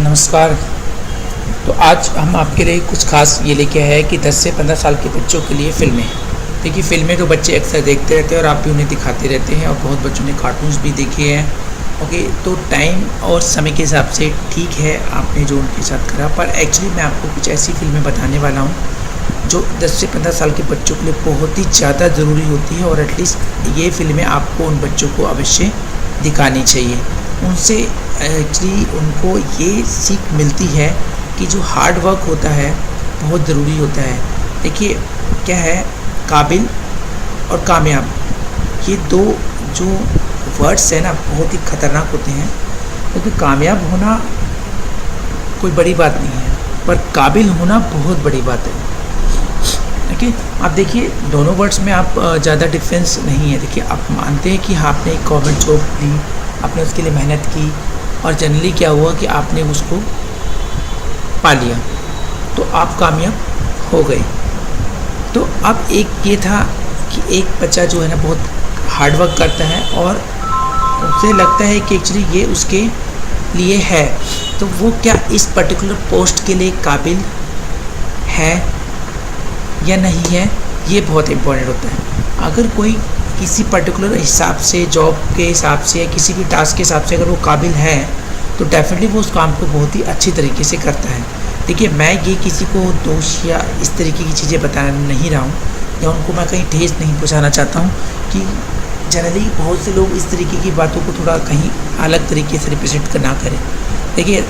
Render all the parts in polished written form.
नमस्कार। तो आज हम आपके लिए कुछ खास ये लेके आए हैं कि 10 से 15 साल के बच्चों के लिए फ़िल्में। देखिए, फ़िल्में तो बच्चे अक्सर देखते रहते हैं और आप भी उन्हें दिखाते रहते हैं और बहुत बच्चों ने कार्टून्स भी देखे हैं। ओके, तो टाइम और समय के हिसाब से ठीक है आपने जो उनके साथ करा, पर एक्चुअली मैं आपको कुछ ऐसी फ़िल्में बताने वाला हूँ जो 10 से 15 साल के बच्चों के लिए बहुत ही ज़्यादा ज़रूरी होती है और एटलीस्ट ये फ़िल्में आपको उन बच्चों को अवश्य दिखानी चाहिए। उनसे एक्चुअली उनको ये सीख मिलती है कि जो हार्ड वर्क होता है बहुत ज़रूरी होता है। देखिए क्या है, काबिल और कामयाब, ये दो जो वर्ड्स हैं ना बहुत ही ख़तरनाक होते हैं, क्योंकि कामयाब होना कोई बड़ी बात नहीं है पर काबिल होना बहुत बड़ी बात है। देखिए, आप देखिए दोनों वर्ड्स में आप ज़्यादा डिफरेंस नहीं है। देखिए, आप मानते हैं कि आपने एक गवर्नमेंट जॉब ली, आपने उसके लिए मेहनत की और जनरली क्या हुआ कि आपने उसको पा लिया तो आप कामयाब हो गए। तो अब एक ये था कि एक बच्चा जो है ना बहुत हार्ड वर्क करता है और उसे लगता है कि एक्चुअली ये उसके लिए है, तो वो क्या इस पर्टिकुलर पोस्ट के लिए काबिल है या नहीं है, ये बहुत इम्पोर्टेंट होता है। अगर कोई किसी पर्टिकुलर हिसाब से, जॉब के हिसाब से या किसी भी टास्क के हिसाब से अगर वो काबिल है तो डेफिनेटली वो उस काम को बहुत ही अच्छी तरीके से करता है। देखिए, मैं ये किसी को दोष या इस तरीके की चीज़ें बता नहीं रहा हूँ या उनको मैं कहीं ठेस नहीं पहुँचाना चाहता हूँ कि जनरली बहुत से लोग इस तरीके की बातों को थोड़ा कहीं अलग तरीके से रिप्रेजेंट ना करें। देखिए,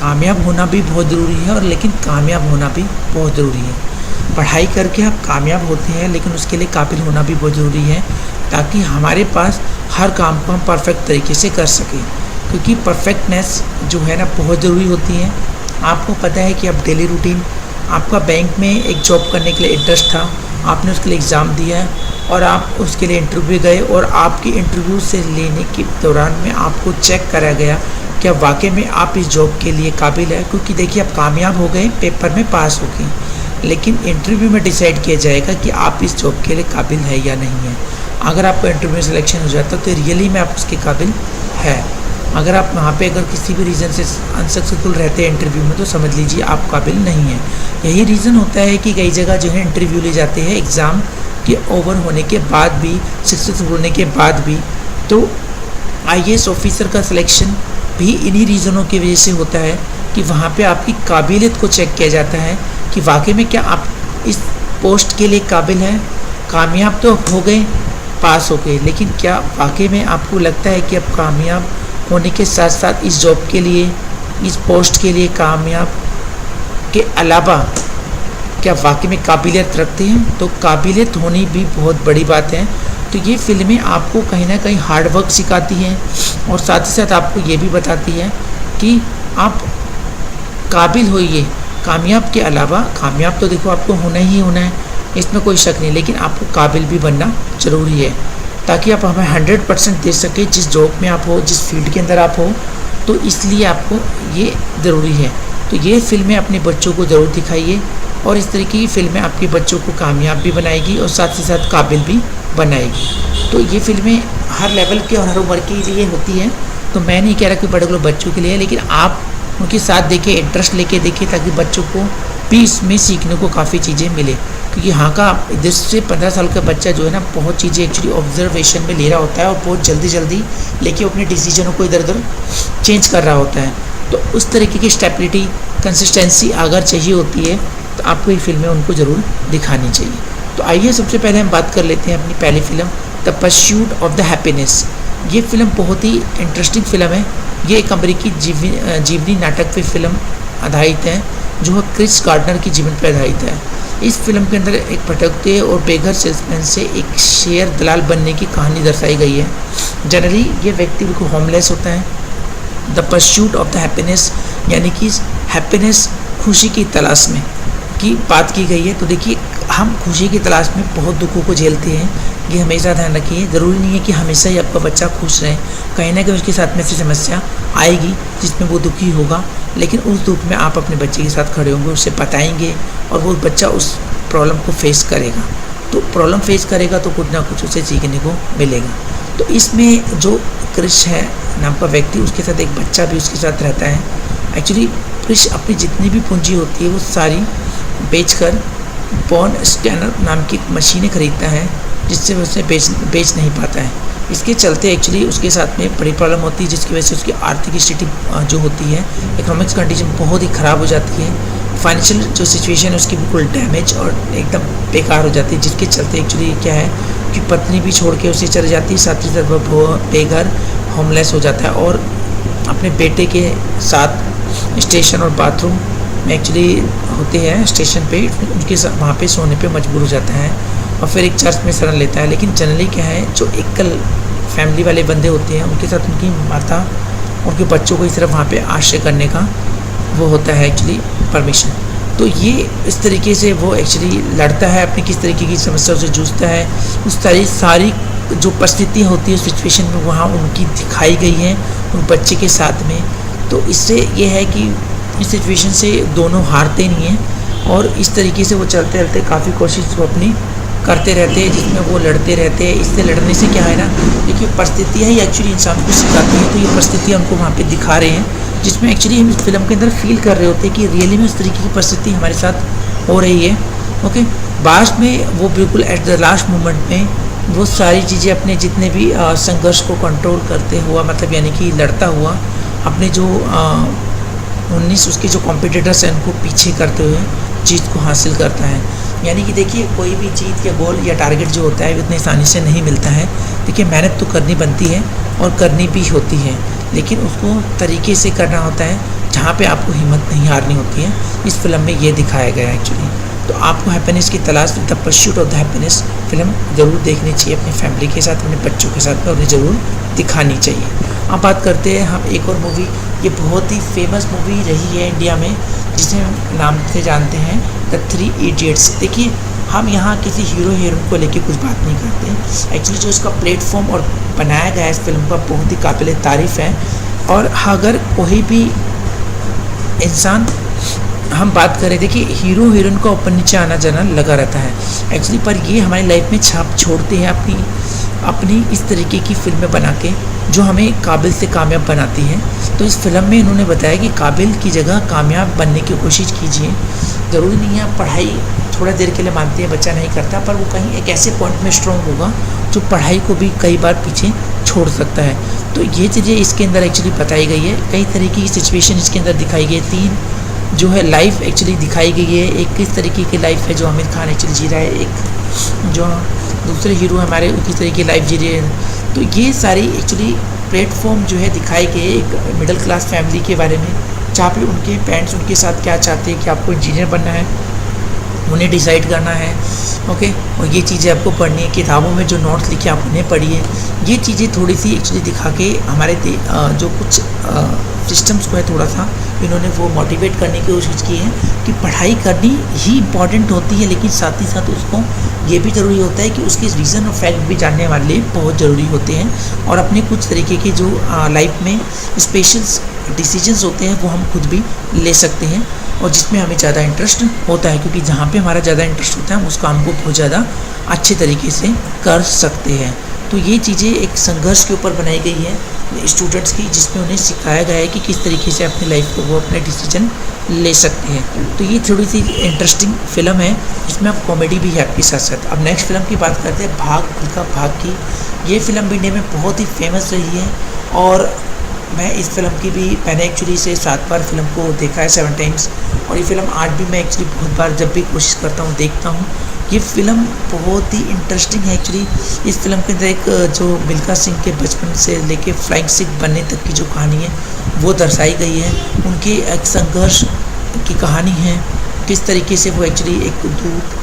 कामयाब होना भी बहुत ज़रूरी है और लेकिन कामयाब होना भी बहुत ज़रूरी है। पढ़ाई करके आप कामयाब होते हैं लेकिन उसके लिए काबिल होना भी बहुत ज़रूरी है ताकि हमारे पास हर काम को हम परफेक्ट तरीके से कर सकें, क्योंकि परफेक्टनेस जो है ना बहुत ज़रूरी होती है। आपको पता है कि अब डेली रूटीन, आपका बैंक में एक जॉब करने के लिए इंटरेस्ट था, आपने उसके लिए एग्ज़ाम दिया है और आप उसके लिए इंटरव्यू गए और आपकी इंटरव्यू से लेने के दौरान में आपको चेक करा गया क्या वाकई में आप इस जॉब के लिए काबिल है। क्योंकि देखिए, आप कामयाब हो गए, पेपर में पास हो गए, लेकिन इंटरव्यू में डिसाइड किया जाएगा कि आप इस जॉब के लिए काबिल है या नहीं है। अगर आपका इंटरव्यू में सिलेक्शन हो जाता तो रियली में आप उसके काबिल है। अगर आप वहाँ पे अगर किसी भी रीज़न से अनसक्सेसफुल रहते हैं इंटरव्यू में तो समझ लीजिए आप काबिल नहीं है। यही रीज़न होता है कि कई जगह जो है इंटरव्यू ले जाते हैं एग्ज़ाम के ओवर होने के बाद भी, सक्सेसफुल होने के बाद भी। तो IAS ऑफिसर का सिलेक्शन भी इन्हीं रीज़नों की वजह से होता है कि वहाँ पे आपकी काबिलियत को चेक किया जाता है कि वाकई में क्या आप इस पोस्ट के लिए काबिल हैं। कामयाब तो हो गए, पास हो गए, लेकिन क्या वाकई में आपको लगता है कि आप कामयाब होने के साथ साथ इस जॉब के लिए, इस पोस्ट के लिए कामयाब के अलावा क्या वाकई में काबिलियत रखते हैं? तो काबिलियत होनी भी बहुत बड़ी बात है। तो ये फिल्में आपको कहीं ना कहीं हार्ड वर्क सिखाती हैं और साथ ही साथ आपको ये भी बताती है कि आप काबिल होइए। कामयाब के अलावा, कामयाब तो देखो आपको होना ही होना है, इसमें कोई शक नहीं, लेकिन आपको काबिल भी बनना ज़रूरी है ताकि आप हमें 100% दे सके जिस जॉब में आप हो, जिस फील्ड के अंदर आप हो। तो इसलिए आपको ये ज़रूरी है। तो ये फिल्में अपने बच्चों को ज़रूर दिखाइए और इस तरीके की फिल्में आपके बच्चों को कामयाब भी बनाएगी और साथ ही साथ काबिल भी बनाएगी। तो ये फिल्में हर लेवल के और हर उम्र के लिए होती हैं। तो मैं नहीं कह रहा कि पर्टिकुलर बच्चों के लिए, लेकिन आप उनके साथ देखें, इंटरेस्ट लेके देखें ताकि बच्चों को भी इसमें सीखने को काफ़ी चीज़ें मिले। क्योंकि यहाँ का 10 से 15 साल का बच्चा जो है ना बहुत चीज़ें एक्चुअली ऑब्जर्वेशन में ले रहा होता है और बहुत जल्दी लेके अपने डिसीजनों को इधर उधर चेंज कर रहा होता है। तो उस तरीके की स्टेबिलिटी, कंसिस्टेंसी अगर चाहिए होती है तो आपको ये फिल्में उनको ज़रूर दिखानी चाहिए। तो आइए सबसे पहले हम बात कर लेते हैं अपनी पहली film the pursuit of the happiness. ये फिल्म बहुत ही इंटरेस्टिंग फिल्म है। ये एक अमेरिकी जीवनी नाटक पे फिल्म आधारित है जो क्रिस गार्डनर की जीवन पर आधारित है। इस फिल्म के अंदर एक भटकते और बेघर सेल्समैन से एक शेयर दलाल बनने की कहानी दर्शाई गई है। जनरली ये व्यक्ति बिल्कुल होमलेस होता है। The pursuit of the happiness यानी कि हैप्पीनेस, खुशी की तलाश में की बात की गई है। तो देखिए, हम खुशी की तलाश में बहुत दुखों को झेलते हैं, ये हमेशा ध्यान रखिए। ज़रूरी नहीं है कि हमेशा ही आपका बच्चा खुश रहे, कहीं ना कहीं उसके साथ में ऐसी समस्या आएगी जिसमें वो दुखी होगा, लेकिन उस दुख में आप अपने बच्चे के साथ खड़े होंगे, उसे बताएंगे और वो बच्चा उस प्रॉब्लम को फेस करेगा। तो प्रॉब्लम फेस करेगा तो कुछ ना कुछ उसे सीखने को मिलेगा। तो इसमें जो क्रिश है नाम का व्यक्ति, उसके साथ एक बच्चा भी उसके साथ रहता है एक्चुअली प्रिश अपनी जितनी भी पूंजी होती है वो सारी बेचकर बॉन्ड स्कैनर नाम की मशीनें खरीदता है, जिससे वह उसे बेच नहीं पाता है। इसके चलते एक्चुअली उसके साथ में बड़ी प्रॉब्लम होती है, जिसकी वजह से उसकी आर्थिक स्थिति जो होती है, इकोनॉमिक्स कंडीशन बहुत ही ख़राब हो जाती है। फाइनेंशियल जो सिचुएशन है उसकी बिल्कुल डैमेज और एकदम बेकार हो जाती है, जिसके चलते एक्चुअली क्या है कि पत्नी भी छोड़ के उसे चली जाती है, साथ ही साथ वह बेघर होमलेस हो जाता है और अपने बेटे के साथ स्टेशन और बाथरूम में एक्चुअली होते हैं स्टेशन पे, उनके साथ वहाँ पे सोने पे मजबूर हो जाता है और फिर एक चर्च में शरण लेता है। लेकिन जनरली क्या है, जो एकल फैमिली वाले बंदे होते हैं उनके साथ उनकी माता, उनके बच्चों को सिर्फ वहाँ पे आश्रय करने का वो होता है एक्चुअली परमिशन। तो ये इस तरीके से वो एक्चुअली लड़ता है, अपनी किस तरीके की समस्याओं से जूझता है, उस सारी जो परिस्थितियाँ होती है सिचुएशन में वहाँ उनकी दिखाई गई हैं उन बच्चे के साथ में। तो इससे ये है कि इस सिचुएशन से दोनों हारते नहीं हैं और इस तरीके से वो चलते रहते काफ़ी कोशिश वो अपनी करते रहते हैं, जिसमें वो लड़ते रहते हैं। इससे लड़ने से क्या है ना, देखिए परिस्थितियाँ ही एक्चुअली इंसान को सिखाती हैं, तो ये परिस्थितियाँ उनको वहाँ पे दिखा रहे हैं, जिसमें एक्चुअली हम इस फिल्म के अंदर फील कर रहे होते हैं कि रियली में उस तरीके की परिस्थिति हमारे साथ हो रही है। ओके, बाद में वो बिल्कुल एट द लास्ट मोमेंट में वो सारी चीज़ें अपने जितने भी संघर्ष को कंट्रोल करते हुआ, मतलब यानी कि लड़ता हुआ अपने जो 19 उसके जो कॉम्पिटिटर्स हैं उनको पीछे करते हुए जीत को हासिल करता है। यानी कि देखिए कोई भी जीत या गोल या टारगेट जो होता है इतनी आसानी से नहीं मिलता है। देखिए मेहनत तो करनी बनती है और करनी भी होती है, लेकिन उसको तरीके से करना होता है जहाँ पे आपको हिम्मत नहीं हारनी होती है। इस फिल्म में ये दिखाया गया है एक्चुअली। तो आपको हैप्पीनेस की तलाश, the pursuit of the happiness film ज़रूर देखनी चाहिए अपनी फैमिली के साथ, अपने बच्चों के साथ में उन्हें ज़रूर दिखानी चाहिए। अब बात करते हैं हम एक और मूवी, ये बहुत ही फेमस मूवी रही है इंडिया में, जिसे हम नाम से जानते हैं द 3 इडियट्स। देखिए हम यहाँ किसी हीरो हीरोइन को लेके कुछ बात नहीं करते, एक्चुअली जो इसका प्लेटफॉर्म और बनाया गया है इस फिल्म का बहुत ही काबिल तारीफ़ है। और अगर कोई भी इंसान हम बात करें, देखिए हीरो हीरोइन का ऊपर नीचे आना जाना लगा रहता है एक्चुअली, पर ये हमारी लाइफ में छाप छोड़ते हैं अपनी इस तरीके की फिल्में बना के जो हमें काबिल से कामयाब बनाती है। तो इस फिल्म में इन्होंने बताया कि काबिल की जगह कामयाब बनने की कोशिश कीजिए। ज़रूरी नहीं है पढ़ाई थोड़ा देर के लिए मानते हैं बच्चा नहीं करता, पर वो कहीं एक ऐसे पॉइंट में स्ट्रॉन्ग होगा जो पढ़ाई को भी कई बार पीछे छोड़ सकता है। तो ये चीज़ें इसके अंदर एक्चुअली बताई गई है, कई तरीके की सिचुएशन इसके अंदर दिखाई गई है। 3 जो है लाइफ एक्चुअली दिखाई गई है, एक किस तरीके की लाइफ है जो आमिर खान एक्चुअली जी रहा है, एक जो दूसरे हीरो हमारे उसी तरीके की लाइफ जी रहे हैं। तो ये सारी एक्चुअली प्लेटफॉर्म जो है दिखाई गई एक मिडिल क्लास फैमिली के बारे में, जहाँ पे उनके पेरेंट्स उनके साथ क्या चाहते हैं कि आपको इंजीनियर बनना है, उन्हें डिसाइड करना है। ओके, और ये चीज़ें आपको पढ़नी है, किताबों में जो नोट्स लिखे आप उन्हें पढ़िए। ये चीज़ें थोड़ी सी एक्चुअली दिखा के हमारे जो कुछ सिस्टम्स को है थोड़ा सा इन्होंने वो मोटिवेट करने की कोशिश की है कि पढ़ाई करनी ही इम्पॉर्टेंट होती है, लेकिन साथ ही साथ उसको ये भी ज़रूरी होता है कि उसके रीज़न और फैक्ट भी जानने वाले लिए बहुत ज़रूरी होते हैं। और अपने कुछ तरीके के जो लाइफ में स्पेशल डिसीजंस होते हैं वो हम खुद भी ले सकते हैं, और जिसमें हमें ज़्यादा इंटरेस्ट होता है, क्योंकि जहाँ पे हमारा ज़्यादा इंटरेस्ट होता है हम उस काम को बहुत ज़्यादा अच्छे तरीके से कर सकते हैं। तो ये चीज़ें एक संघर्ष के ऊपर बनाई गई है स्टूडेंट्स की, जिसमें उन्हें सिखाया गया है कि किस तरीके से अपनी लाइफ को वो अपने डिसीजन ले सकते हैं। तो ये थोड़ी सी इंटरेस्टिंग फिल्म है, इसमें अब कॉमेडी भी है आपके साथ साथ। अब नेक्स्ट फिल्म की बात करते हैं भाग मिल्खा भाग की। ये फिल्म भी इंडिया में बहुत ही फेमस रही है, और मैं इस फिल्म की भी मैंने एक्चुअली इसे 7 बार फिल्म को देखा है, 7 टाइम्स। और ये फिल्म आज भी मैं एक्चुअली बहुत बार जब भी कोशिश करता हूँ देखता हूँ। ये फिल्म बहुत ही इंटरेस्टिंग है एक्चुअली। इस फिल्म के अंदर एक जो मिल्खा सिंह के बचपन से लेके फ्लाइंग सिख बनने तक की जो कहानी है वो दर्शाई गई है। उनकी एक संघर्ष की कहानी है, किस तरीके से वो एक्चुअली एक दूध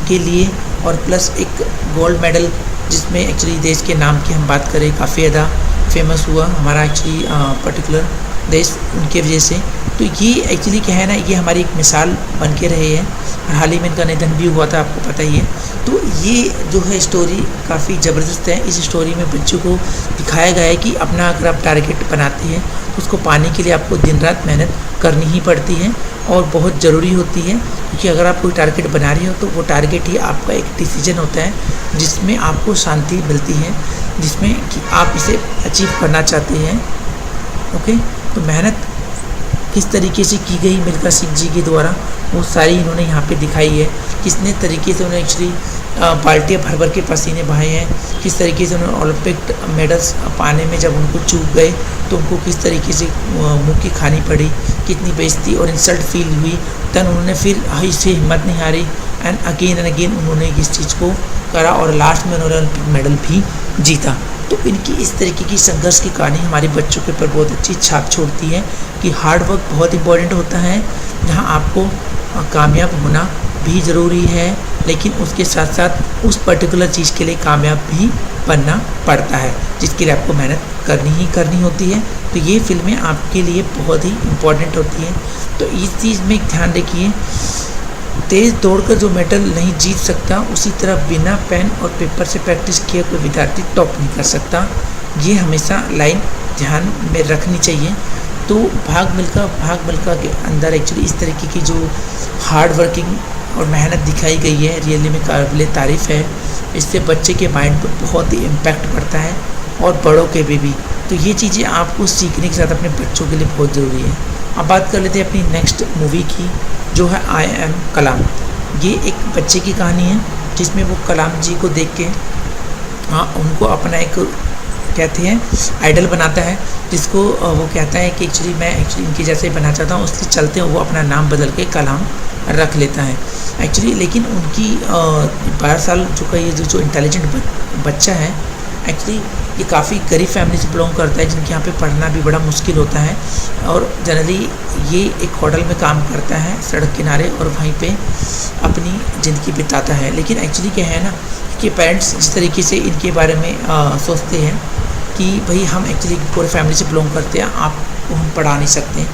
के लिए और प्लस एक गोल्ड मेडल, जिसमें एक्चुअली देश के नाम की हम बात करें काफ़ी ज़्यादा फेमस हुआ हमारा एक्चुअली पर्टिकुलर देश उनके वजह से। तो ये एक्चुअली क्या है ना, ये हमारी एक मिसाल बन के रहे हैं। हाल ही में इनका निधन भी हुआ था, आपको पता ही है। तो ये जो है स्टोरी काफ़ी ज़बरदस्त है। इस स्टोरी में बच्चों को दिखाया गया है कि अपना अगर आप टारगेट बनाते हैं तो उसको पाने के लिए आपको दिन रात मेहनत करनी ही पड़ती है और बहुत ज़रूरी होती है, क्योंकि अगर आप कोई टारगेट बना रहे हो तो वो टारगेट ही आपका एक डिसीजन होता है जिसमें आपको शांति मिलती है, जिसमें कि आप इसे अचीव करना चाहते हैं। ओके, तो मेहनत किस तरीके से की गई मिल्खा सिंह जी के द्वारा, वो सारी इन्होंने यहाँ पे दिखाई है। किसने तरीके से उन्होंने एक्चुअली बाल्टियाँ भर भर के पसीने बहाए हैं, किस तरीके से उन्होंने ओलंपिक मेडल्स पाने में जब उनको चूक गए तो उनको किस तरीके से मुँह की खानी पड़ी, कितनी बेइज्जती और इंसल्ट फील हुई। तब उन्होंने फिर इससे हिम्मत नहीं हारी एंड अगेन उन्होंने इस चीज़ को करा और लास्ट में उन्होंने ओलंपिक मेडल भी जीता। तो इनकी इस तरीके की संघर्ष की कहानी हमारे बच्चों के ऊपर बहुत अच्छी छाप छोड़ती है कि हार्ड वर्क बहुत इंपॉर्टेंट होता है, जहां आपको कामयाब होना भी ज़रूरी है, लेकिन उसके साथ साथ उस पर्टिकुलर चीज़ के लिए कामयाब भी बनना पड़ता है, जिसके लिए आपको मेहनत करनी ही करनी होती है। तो ये फिल्में आपके लिए बहुत ही इम्पॉर्टेंट होती हैं। तो इस चीज़ में ध्यान रखिए, तेज़ दौड़कर जो मेडल नहीं जीत सकता, उसी तरह बिना पेन और पेपर से प्रैक्टिस किए कोई विद्यार्थी टॉप नहीं कर सकता। ये हमेशा लाइन ध्यान में रखनी चाहिए। तो भाग मिल्खा के अंदर एक्चुअली इस तरीके की जो हार्ड वर्किंग और मेहनत दिखाई गई है, रियली में काबिल तारीफ़ है। इससे बच्चे के माइंड पर बहुत ही इम्पैक्ट पड़ता है और बड़ों के भी। तो ये चीज़ें आपको सीखने के साथ अपने बच्चों के लिए बहुत ज़रूरी है। अब बात कर लेते हैं अपनी नेक्स्ट मूवी की, जो है आई एम कलाम। ये एक बच्चे की कहानी है जिसमें वो कलाम जी को देख के उनको अपना एक कहते हैं आइडल बनाता है, जिसको वो कहता है कि एक्चुअली मैं इनके जैसे बनना चाहता हूँ। उसके चलते वो अपना नाम बदल के कलाम रख लेता है एक्चुअली। लेकिन उनकी 12 साल का ये जो इंटेलिजेंट बच्चा है, एक्चुअली ये काफ़ी गरीब फैमिली से बिलोंग करता है, जिनके यहाँ पे पढ़ना भी बड़ा मुश्किल होता है। और जनरली ये एक होटल में काम करता है सड़क किनारे और वहीं पे अपनी ज़िंदगी बिताता है। लेकिन एक्चुअली क्या है ना कि पेरेंट्स जिस तरीके से इनके बारे में सोचते हैं कि भाई हम एक्चुअली पूरे फैमिली से बिलोंग करते हैं, आपको हम पढ़ा नहीं सकते,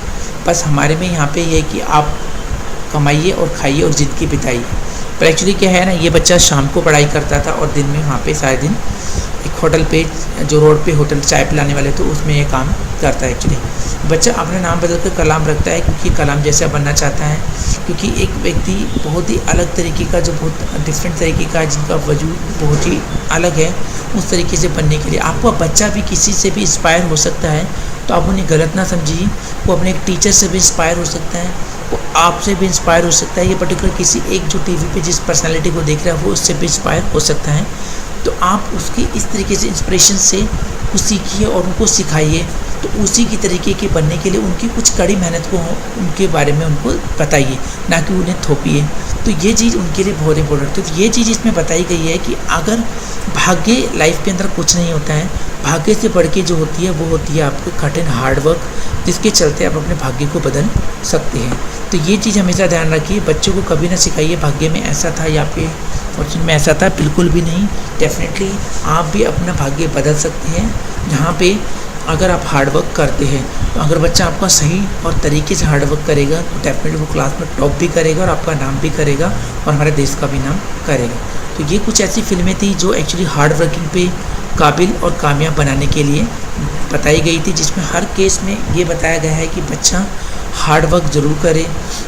बस हमारे में यहाँ पे ये है कि आप कमाइए और खाइए और ज़िंदगी बिताइए। पर एक्चुअली क्या है ना, ये बच्चा शाम को पढ़ाई करता था और दिन में वहाँ पे सारे दिन एक होटल पे, जो रोड पे होटल चाय पिलाने वाले थे, उसमें ये काम करता है। एक्चुअली बच्चा अपना नाम बदल कर कलाम रखता है क्योंकि कलाम जैसा बनना चाहता है। क्योंकि एक व्यक्ति बहुत ही अलग तरीके का, जो बहुत डिफरेंट तरीके का, जिनका वजूद बहुत ही अलग है, उस तरीके से बनने के लिए आपका बच्चा भी किसी से भी इंस्पायर हो सकता है। तो आप उन्हें गलत ना समझिए। वो अपने एक टीचर से भी इंस्पायर हो सकता है, वो आपसे भी इंस्पायर हो सकता है। ये पर्टिकुलर किसी एक जो टीवी पे जिस पर्सनालिटी को देख रहा है वो उससे भी इंस्पायर हो सकता है। तो आप उसकी इस तरीके से इंस्पिरेशन से कुछ सीखिए और उनको सिखाइए। तो उसी की तरीके के बनने के लिए उनकी कुछ कड़ी मेहनत को उनके बारे में उनको बताइए, ना कि उन्हें थोपिए। तो ये चीज़ उनके लिए बहुत इंपॉर्टेंट है। तो ये चीज़ इसमें बताई गई है कि अगर भाग्य लाइफ के अंदर कुछ नहीं होता है, भाग्य से बढ़ के जो होती है वो होती है आपको कठिन हार्ड वर्क, जिसके चलते आप अपने भाग्य को बदल सकते हैं। तो ये चीज़ हमेशा ध्यान रखिए। बच्चों को कभी ना सिखाइए भाग्य में ऐसा था या फिर फॉर्चून में ऐसा था, बिल्कुल भी नहीं। डेफिनेटली आप भी अपना भाग्य बदल सकते हैं, जहाँ पे अगर आप हार्ड वर्क करते हैं। तो अगर बच्चा आपका सही और तरीके से हार्ड वर्क करेगा तो डेफिनेटली वो क्लास में टॉप भी करेगा और आपका नाम भी करेगा और हमारे देश का भी नाम करेगा। तो ये कुछ ऐसी फिल्में थी जो एक्चुअली हार्ड वर्किंग पे काबिल और कामयाब बनाने के लिए बताई गई थी, जिसमें हर केस में ये बताया गया है कि बच्चा हार्ड वर्क ज़रूर करे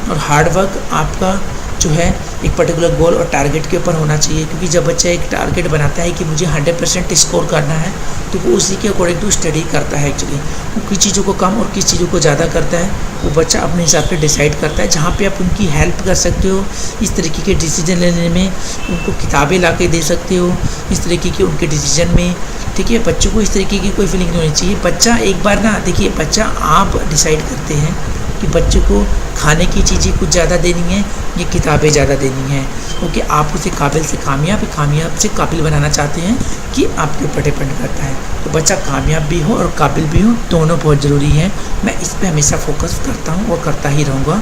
और हार्ड वर्क आपका जो है एक पर्टिकुलर गोल और टारगेट के ऊपर होना चाहिए। क्योंकि जब बच्चा एक टारगेट बनाता है कि मुझे 100% स्कोर करना है, तो वो उसी के अकॉर्डिंग टू स्टडी करता है। एक्चुअली वो किस चीज़ों को कम और किस चीज़ों को ज़्यादा करता है, वो बच्चा अपने हिसाब से डिसाइड करता है। जहाँ पे आप उनकी हेल्प कर सकते हो इस तरीके के डिसीजन लेने में, उनको किताबें ला के दे सकते हो इस तरीके के उनके डिसीजन में। ठीक है, बच्चों को इस तरीके की कोई फीलिंग नहीं होनी चाहिए। बच्चा एक बार ना देखिए, बच्चा आप डिसाइड करते हैं कि बच्चे को खाने की चीज़ें कुछ ज़्यादा देनी है या किताबें ज़्यादा देनी है, क्योंकि आप उसे काबिल से कामयाब से काबिल बनाना चाहते हैं, कि आपके ऊपर डिपेंड करता है। तो बच्चा कामयाब भी हो और काबिल भी हो, दोनों बहुत ज़रूरी है। मैं इस पर हमेशा फोकस करता हूँ और करता ही रहूँगा।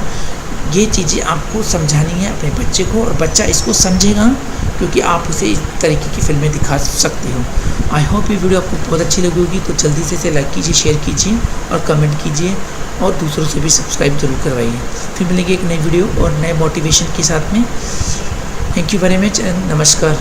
ये चीज़ें आपको समझानी है अपने बच्चे को और बच्चा इसको समझेगा, क्योंकि आप उसे इस तरीके की फिल्में दिखा सकते हो। आई होप ये वीडियो आपको बहुत अच्छी लगी होगी। तो जल्दी से इसे लाइक कीजिए, शेयर कीजिए और कमेंट कीजिए और दूसरों से भी सब्सक्राइब जरूर करवाइए। फिर मिलेंगे एक नई वीडियो और नए मोटिवेशन के साथ में। Thank you very much and नमस्कार।